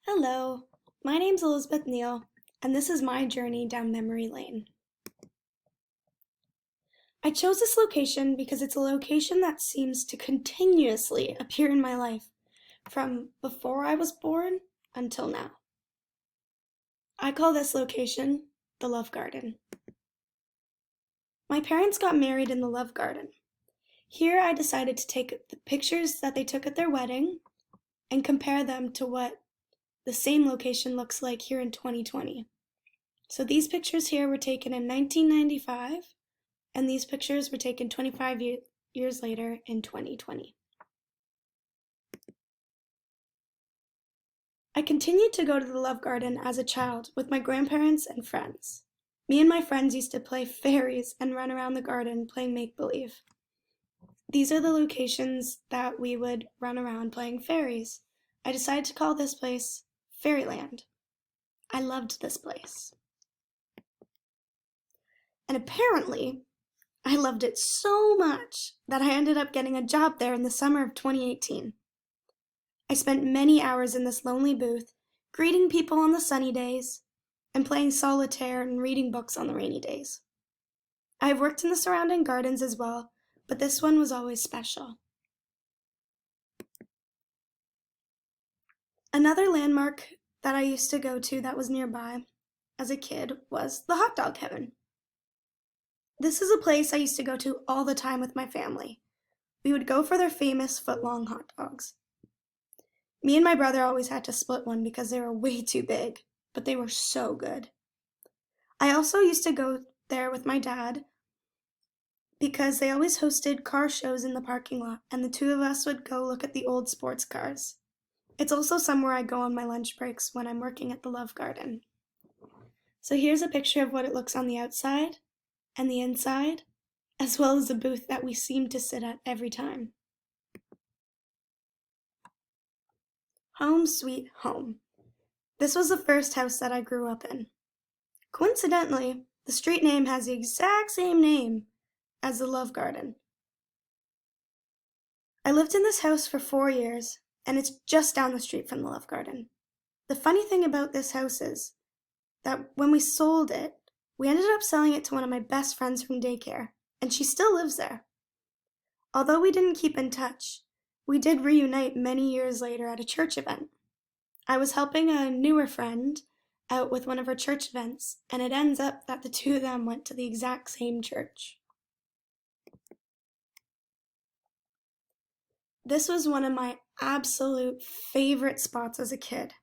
Hello, my name's Elizabeth Neal, and this is my journey down memory lane. I chose this location because it's a location that seems to continuously appear in my life, from before I was born until now. I call this location the Love Garden. My parents got married in the Love Garden. Here I decided to take the pictures that they took at their wedding and compare them to what the same location looks like here in 2020. So these pictures here were taken in 1995, and these pictures were taken 25 years later in 2020. I continued to go to the Love Garden as a child with my grandparents and friends. Me and my friends used to play fairies and run around the garden playing make-believe. These are the locations that we would run around playing fairies. I decided to call this place Fairyland. I loved this place. And apparently, I loved it so much that I ended up getting a job there in the summer of 2018. I spent many hours in this lonely booth, greeting people on the sunny days, and playing solitaire and reading books on the rainy days. I have worked in the surrounding gardens as well, but this one was always special. Another landmark that I used to go to that was nearby as a kid was the Hot Dog Heaven. This is a place I used to go to all the time with my family. We would go for their famous foot-long hot dogs. Me and my brother always had to split one because they were way too big, but they were so good. I also used to go there with my dad because they always hosted car shows in the parking lot, and the two of us would go look at the old sports cars. It's also somewhere I go on my lunch breaks when I'm working at the Love Garden. So here's a picture of what it looks on the outside and the inside, as well as the booth that we seem to sit at every time. Home sweet home. This was the first house that I grew up in. Coincidentally, the street name has the exact same name as the Love Garden. I lived in this house for 4 years, and it's just down the street from the Love Garden. The funny thing about this house is that when we sold it, we ended up selling it to one of my best friends from daycare, and she still lives there. Although we didn't keep in touch, we did reunite many years later at a church event. I was helping a newer friend out with one of her church events, and it ends up that the two of them went to the exact same church. This was one of my absolute favorite spots as a kid.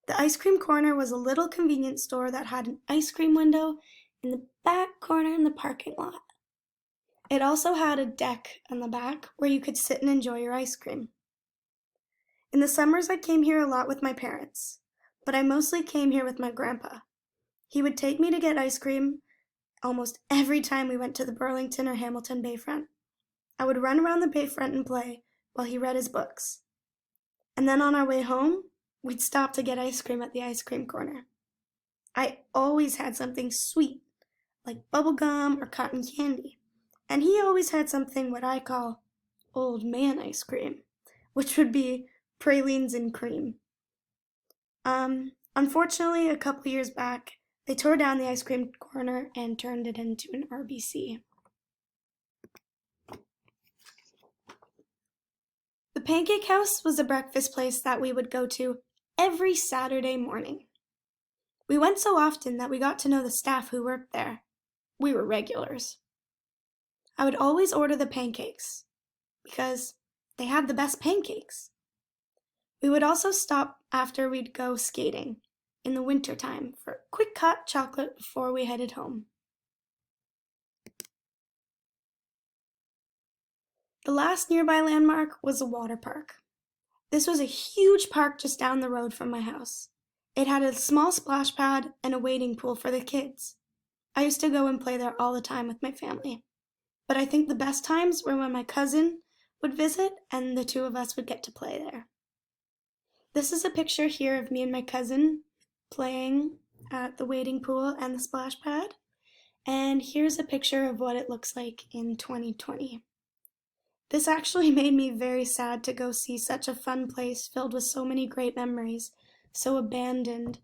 The ice cream corner was a little convenience store that had an ice cream window in the back corner in the parking lot. It also had a deck on the back where you could sit and enjoy your ice cream. In the summers, I came here a lot with my parents, but I mostly came here with my grandpa. He would take me to get ice cream almost every time we went to the Burlington or Hamilton Bayfront. I would run around the Bayfront and play while he read his books. And then on our way home, we'd stop to get ice cream at the ice cream corner. I always had something sweet, like bubble gum or cotton candy. And he always had something what I call old man ice cream, which would be pralines and cream. Unfortunately, a couple years back, they tore down the ice cream corner and turned it into an RBC. The Pancake House was a breakfast place that we would go to every Saturday morning. We went so often that we got to know the staff who worked there. We were regulars. I would always order the pancakes because they had the best pancakes. We would also stop after we'd go skating in the wintertime for quick hot chocolate before we headed home. The last nearby landmark was a water park. This was a huge park just down the road from my house. It had a small splash pad and a wading pool for the kids. I used to go and play there all the time with my family. But I think the best times were when my cousin would visit and the two of us would get to play there. This is a picture here of me and my cousin playing at the wading pool and the splash pad. And here's a picture of what it looks like in 2020. This actually made me very sad to go see such a fun place filled with so many great memories so abandoned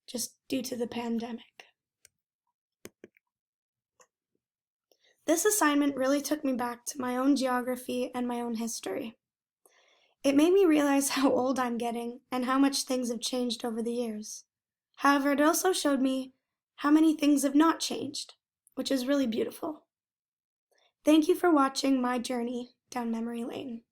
just due to the pandemic. This assignment really took me back to my own geography and my own history. It made me realize how old I'm getting and how much things have changed over the years. However, it also showed me how many things have not changed, which is really beautiful. Thank you for watching my journey down memory lane.